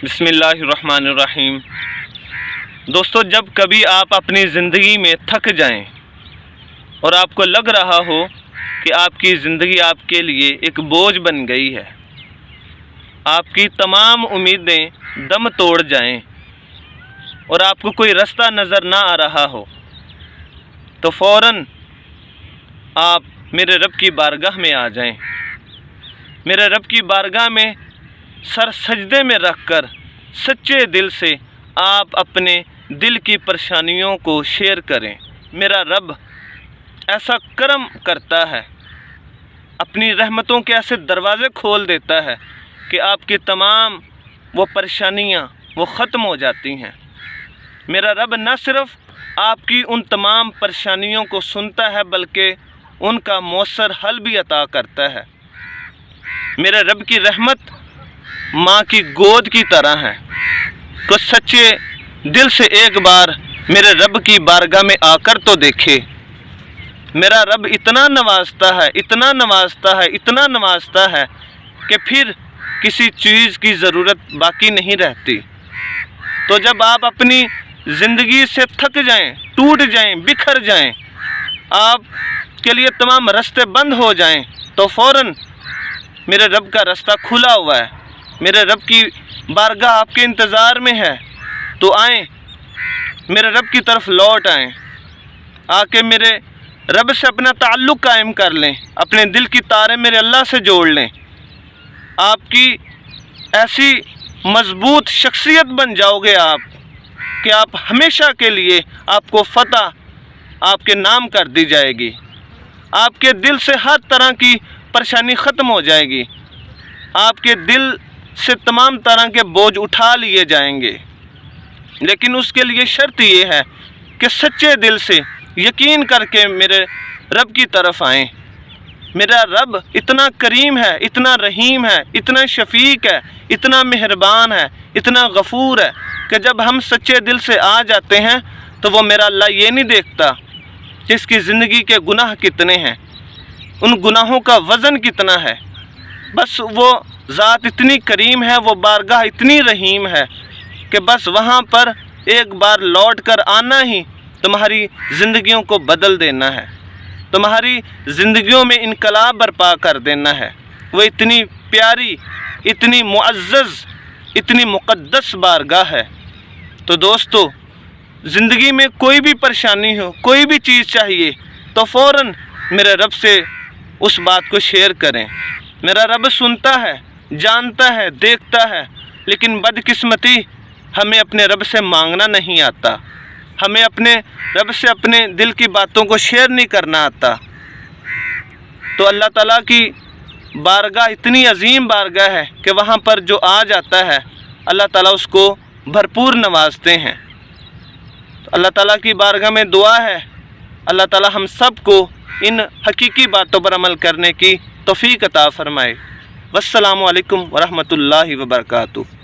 बिस्मिल्लाहिर्रहमानिर्रहीम। दोस्तों, जब कभी आप अपनी ज़िंदगी में थक जाएं और आपको लग रहा हो कि आपकी ज़िंदगी आपके लिए एक बोझ बन गई है, आपकी तमाम उम्मीदें दम तोड़ जाएं और आपको कोई रास्ता नज़र ना आ रहा हो, तो फ़ौरन आप मेरे रब की बारगाह में आ जाएं। मेरे रब की बारगाह में सर सजदे में रखकर सच्चे दिल से आप अपने दिल की परेशानियों को शेयर करें। मेरा रब ऐसा करम करता है, अपनी रहमतों के ऐसे दरवाज़े खोल देता है कि आपकी तमाम वो परेशानियां वो ख़त्म हो जाती हैं। मेरा रब न सिर्फ़ आपकी उन तमाम परेशानियों को सुनता है बल्कि उनका मौसर हल भी अता करता है। मेरे रब की रहमत माँ की गोद की तरह है। तो सच्चे दिल से एक बार मेरे रब की बारगाह में आकर तो देखे। मेरा रब इतना नवाजता है, इतना नवाजता है, इतना नवाजता है कि फिर किसी चीज़ की ज़रूरत बाकी नहीं रहती। तो जब आप अपनी ज़िंदगी से थक जाएं, टूट जाएं, बिखर जाएं, आपके लिए तमाम रास्ते बंद हो जाएं, तो फ़ौरन मेरे रब का रास्ता खुला हुआ है। मेरे रब की बारगाह आपके इंतज़ार में है। तो आएँ, मेरे रब की तरफ लौट आएँ, आके मेरे रब से अपना ताल्लुक़ कायम कर लें, अपने दिल की तारें मेरे अल्लाह से जोड़ लें। आपकी ऐसी मजबूत शख्सियत बन जाओगे आप कि आप हमेशा के लिए आपको फ़तह आपके नाम कर दी जाएगी। आपके दिल से हर तरह की परेशानी ख़त्म हो जाएगी। आपके दिल से तमाम तरह के बोझ उठा लिए जाएंगे। लेकिन उसके लिए शर्त ये है कि सच्चे दिल से यकीन करके मेरे रब की तरफ आएँ। मेरा रब इतना करीम है, इतना रहीम है, इतना शफीक है, इतना मेहरबान है, इतना गफ़ूर है कि जब हम सच्चे दिल से आ जाते हैं तो वो मेरा अल्लाह ये नहीं देखता कि इसकी ज़िंदगी के गुनाह कितने हैं, उन गुनाहों का वज़न कितना है। बस वो ज़ात इतनी करीम है, वो बारगाह इतनी रहीम है कि बस वहाँ पर एक बार लौट कर आना ही तुम्हारी ज़िंदगियों को बदल देना है, तुम्हारी ज़िंदगियों में इनकलाब बर्पा कर देना है। वो इतनी प्यारी, इतनी मुअज़्ज़ज़, इतनी मुक़द्दस बारगाह है। तो दोस्तों, ज़िंदगी में कोई भी परेशानी हो, कोई भी चीज़ चाहिए, तो फ़ौरन मेरे रब से उस बात को शेयर करें। मेरा रब सुनता है, जानता है, देखता है, लेकिन बदकिस्मती हमें अपने रब से मांगना नहीं आता, हमें अपने रब से अपने दिल की बातों को शेयर नहीं करना आता। तो अल्लाह ताला की बारगाह इतनी अजीम बारगाह है कि वहाँ पर जो आ जाता है अल्लाह ताला उसको भरपूर नवाजते हैं। तो अल्लाह ताला की बारगाह में दुआ है, अल्लाह ताला हम सब को इन हकीकी बातों पर अमल करने की तौफीक अता फ़रमाए। वस्सलामु अलैकुम वरहमतुल्लाहि वबरकातुहू।